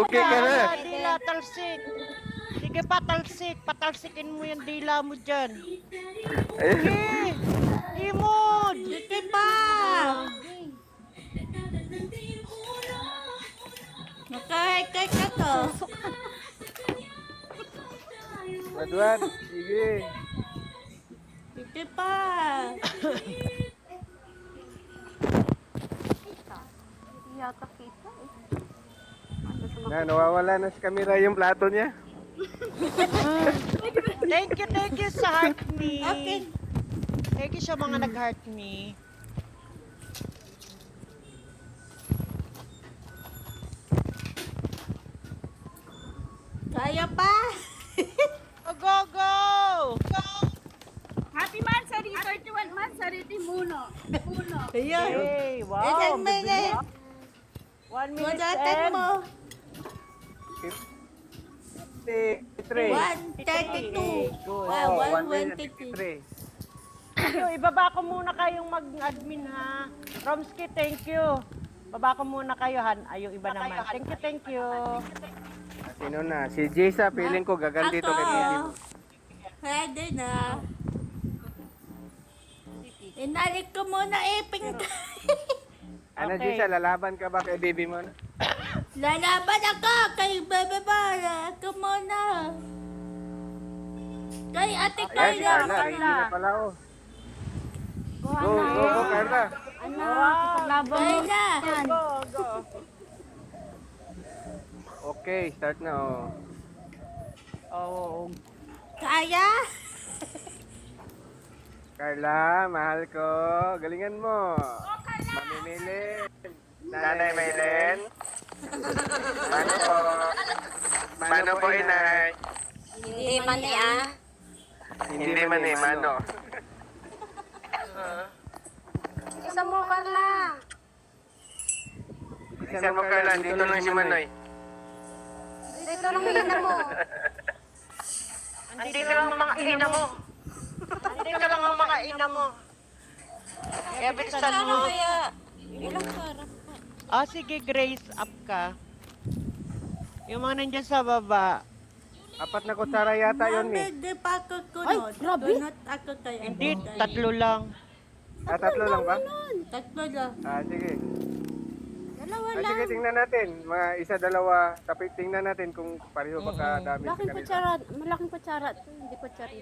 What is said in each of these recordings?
Lugi ka na. Dila, talsik. Sige pa, talsik. Patalsikin mo yung dila mo dyan. Sige. Imod. Sige pa. Nakahikay ka to. Edward, sige. Sige pa. Hindi yata kita eh. Nawawala na sa camera yung plato niya. Thank you sa heart me. Okay. Thank you sa mga nag-heart me. Kaya pa. Go, go! Happy Mansari, 31 Mansari, Timuno. Puno. Ayun. Hey, wow. Isang minute. 1 minute Mudatan and... mo. 53. 132. Good. Wow, 153. 123. Ibaba ko muna kayong mag-admin ha. Romsky, thank you. Baba ko muna kayo han. Ay, yung iba naman. Thank you. Sino na? Si Jessa, feeling ko gaganti to kay Bibi. Pwede na. Inalik ko muna iping ka. Ano, Okay. Jessa, lalaban ka ba kay Bibi mo? Lalaban ako kay Bebe Bara. Ako muna. Kay Ate Ayan, si Carla. Carla. Hindi na pala, oh. Go, Carla. Wow. Carla. Go. Okay, start na, oh. Oh, Kaya? Carla, mahal ko. Galingan mo. Mami Melen. Nanay Melen. Mano po. Mano po, inay. Hindi man niya. Hindi man eh, mano. Isa mo, Carla. Isan mo, Carla. Dito lang si Manoy. Dito lang hina mo. andito lang ang mga ina mo. Andito lang ang mga ina mo. Kaya bilisan mo. Kaya, ilang sarap pa. Ah, sige, Grace, up ka. Yung mga nandyan sa baba. Apat na kutsara yata yun, Mami, eh. di pa ako kunod. Ay, grabe. Kunod ako kay Hindi, Ate Carla. tatlo lang. Tatlo lang ba? Tatlo lang. Sige. Dalawa Sige, lang. tingnan natin. Mga isa, dalawa. Tapos tingnan natin kung pareho ba kadami sa Malaking kanila. kutsara. Malaking kutsara. Ito, hindi kutsara.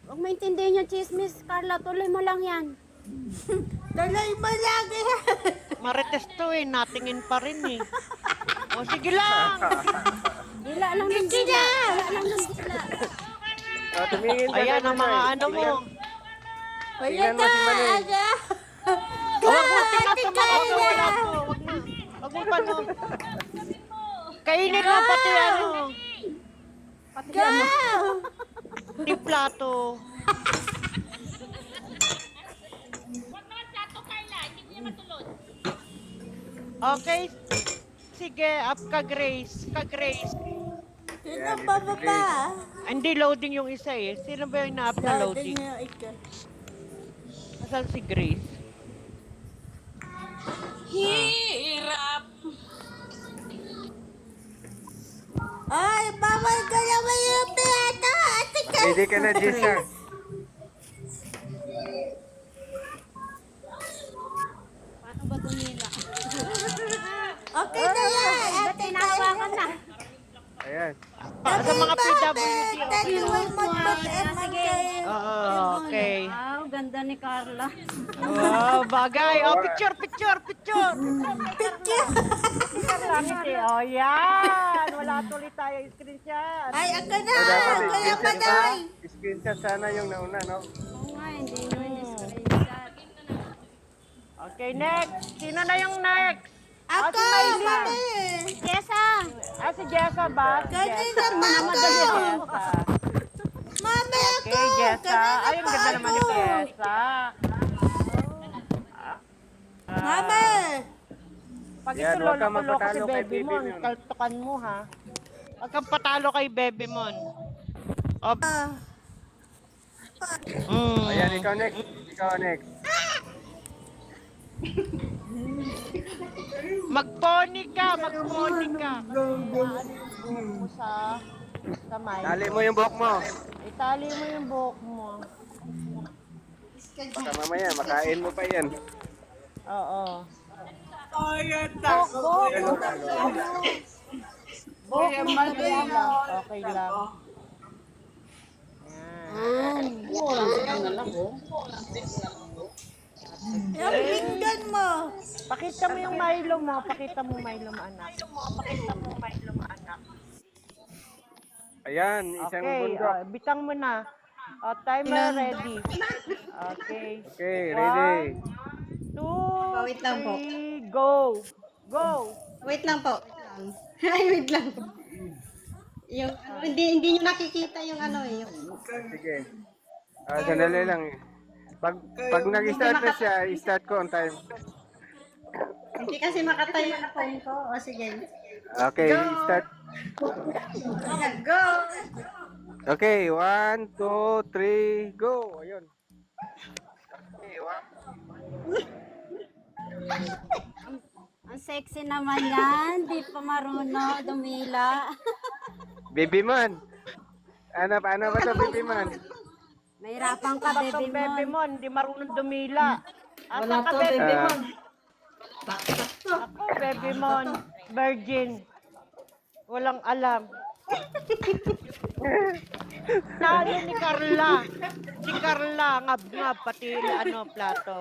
Huwag maintindihan yung chismis, Carla. Tuloy mo lang yan. Daloy mo lang yan. Marites to eh, natingin pa rin eh. O, sige lang. Dila lang ng dila. Dila lang ng dila. Tumingin ka Ayan na, ang mga Manoy. ano mo. Wala Tingnan mo na, si Manoy. aga. Huwag mo Ate tinatama ko, Carla. wala po. Huwag na. Huwag mo pa no. Kainin mo pati ano. Go! Di plato. Okay. Sige, up ka Grace. Sino ba baba? Hindi loading yung isa eh. Sino ba yung na-up na loading? Niya ika. Asan si Grace? Hirap! Ay, bawal ka naman yung piyato! Ate Carla! Ready ka na, Jessa. Paano ba tumila? Okay na yan! Ba't tinahawakan na? Ayan. Sa mga PWD, okay. Taluan mo pa Sige. Oo, okay. Wow, ganda ni Carla. Wow, bagay. Oh, picture. Picture! Oh, yan. Wala tuloy tayo screenshot. Ay, ako na! Dapat Kuya Manoy! screenshot sana yung nauna, no? Oo nga, hindi nyo in-screenshot. Okay, next. Sino na yung next? Ako! si Miley. Mami! Jessa! Si Jessa ba? Si Kanina Jessa. pa ako! Jessa. Mami, ako! Okay, Jessa. Kanina Ay, ang pa ganda naman ako. ni Jessa. Mami! Pag Yan, ito huwag kang lolo-lolo si mapatalo kay Baby Baby Mon, Mon. kaltukan mo ha. Huwag kang patalo kay Baby Mon. Oh, Ayan, ikaw next. Magponi ka. Buhok mo sa kamay. Tali mo yung buhok mo. Itali mo yung buhok mo. Baka mamaya, makain mo pa yan. Oo. Buhok mo lang. Okay lang. Yan. Yung pinggan mo. Pakita mo yung Milo mo. Pakita mo Milo mo, anak. Ayan, isang Okay, bundok. bitang mo na. Timer ready. Okay. Okay, ready. 2, Wait lang po. 3, go. Go. Wait lang po. Ay, wait lang. Yung, hindi nyo nakikita yung ano eh. Sige. Sandali lang. Pag nag-start na siya, i-start ko on time. Hindi kasi makatayo yung phone ko. O sige. Okay, start. Go! Okay, 1, 2, 3, go. Ayun. Okay, Ang sexy naman yan. Di pa marunong dumila. Baby man. Ano ba ito, baby man? Mahirapan ka, Bato, baby baby mo. mo, hindi marunong dumila. Asa ka, baby mo? Ako, baby mo, virgin. Walang alam. Nalo ni Carla. Si Carla, ngab-ngab, pati plato.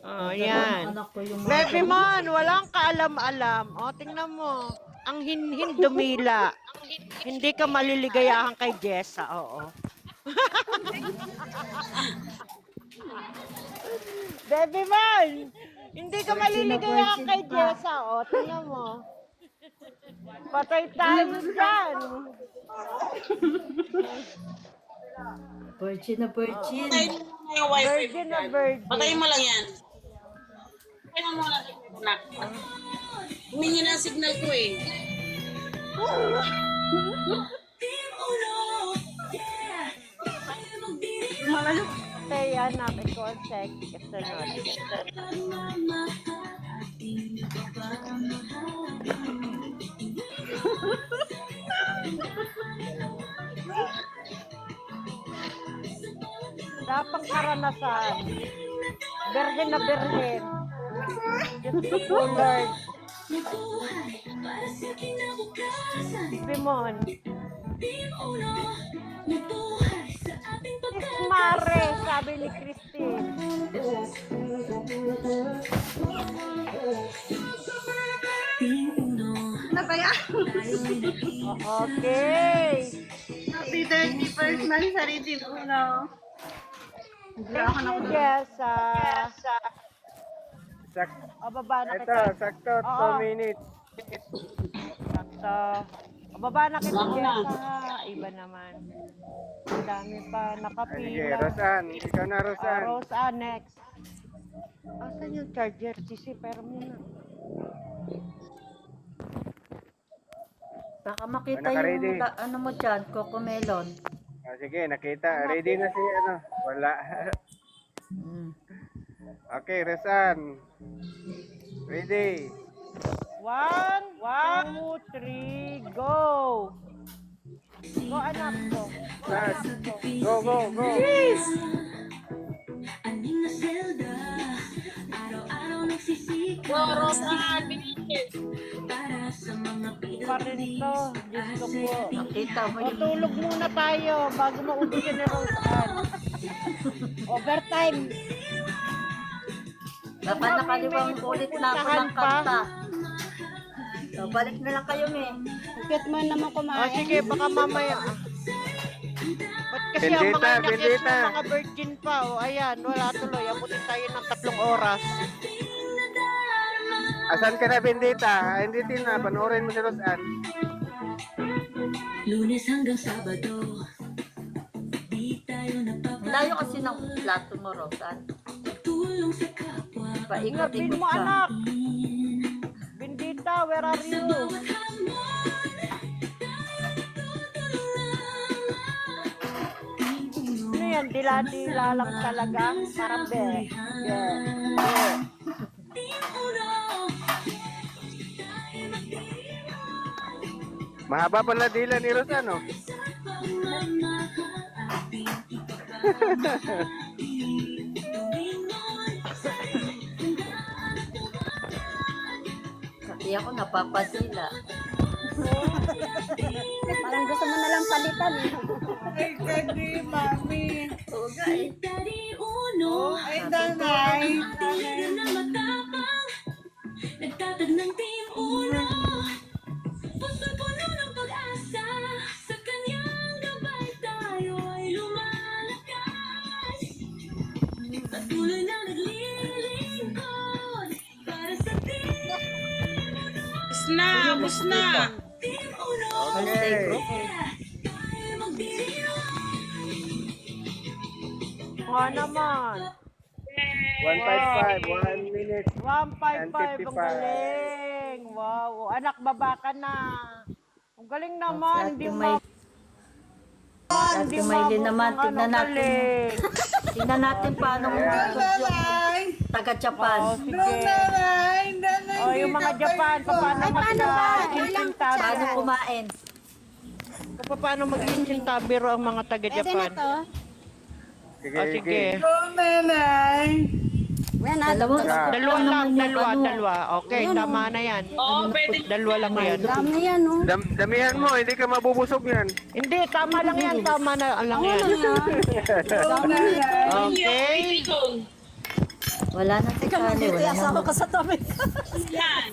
Oh, yan. Baby man, walang kaalam-alam. O, tingnan mo. Ang hinhin dumila. Hindi ka maliligayahan kay Jessa, oo. Baby man, hindi ka maliligayahan kay Jessa, oo. Tingnan mo. Patay tayo dyan. Virgin na virgin. Virgin na virgin. Patayin mo lang yan. Patayin mo lang anak. Humingi na ang signal ko eh. Tay, anak, ikaw ang kasunod. Dapat karanasan. Berhen na berhen. Diyos ko, Lord. Bimon. Mare, sabi ni Christine. Ano ba yan? Okay. Happy 31st man sa Riddim Uno. Thank you, Jessa. O, baba na Ito, kita. sakto, Oo. 2 minutes. Sakto. O, baba na kita, Jessa. Iba naman. Ang dami pa Sige, nakapila. Rosan. Ikaw na, Rosan. Rosa, next. Asan yung charger? Sisipero muna. Baka makita Ano ka, ready? yung ano mo dyan, Cocomelon. Sige, nakita. Ready na si Wala. Okay, Rosan. Ready. 1, 2, 3, go! Go, anak ko. Start. Go, go, go. Pa rin to. Diyos ko po. Nakita mo O, yung tulog muna tayo bago maubos ni Rosan. Overtime. baka nakaliwang ulit na ako ng kanta. So, balik na lang kayo, me. Bakit mo naman O, kumain? sige, baka mamaya. Ba't kasi ang Bendita, mga nakis bendita. na mga virgin pa, o ayan, wala tuloy. Abutin tayo ng 3 oras. Asan ka na, Bendita? Hindi na. Panoorin mo si Rosan. Lunes hanggang Sabado, di tayo Layo kasi ng plato mo, Rosan. napapatulong sa kapwa. Ingapin Paikot-ikot mo, ka. anak. Bendita, where are you? Ano yan? Dila-dila lang talaga. Parang be. Yeah. Mahaba pala dila ni Rosano. Pati ako napapasila. Parang gusto mo na lang palitan eh. Ay, kadi, mami. Oo nga eh. Ay, danay. Nagtatag ng team uno. Puso'y puno ng pag-asa. Sa kanyang gabay tayo ay lumalakas. Patuloy na naglilingkod para sa team uno. Busna, busna. Team uno. Okay. Tayo magdiriwang. Nga naman. 155, 1 minute. 155, ang 155. galing. Wow. Anak, baba ka na. Ang galing naman. Hindi mo. At Hindi kumailin naman, mabot ng tignan natin. galing. Tingnan natin paano Danay. Oh, taga-Japan. sige. Danay. Danay. Oh, yung mga Japan, paano Paano mag-insinta? kumain? Paano mag-insinta biro ang mga Pwede na taga-Japan? to. Sige, Oh, sige. Danay. Yan na. Dalawa lang, dalawa, Ano? dalawa. Okay, tama na yan. Oo, pwede. Dalawa lang yan. Dami yan, oh. Damihan mo, hindi ka mabubusog yan. Hindi, tama lang yan. Tama na lang yan. Okay. Wala na si Kali. Wala na. Yan.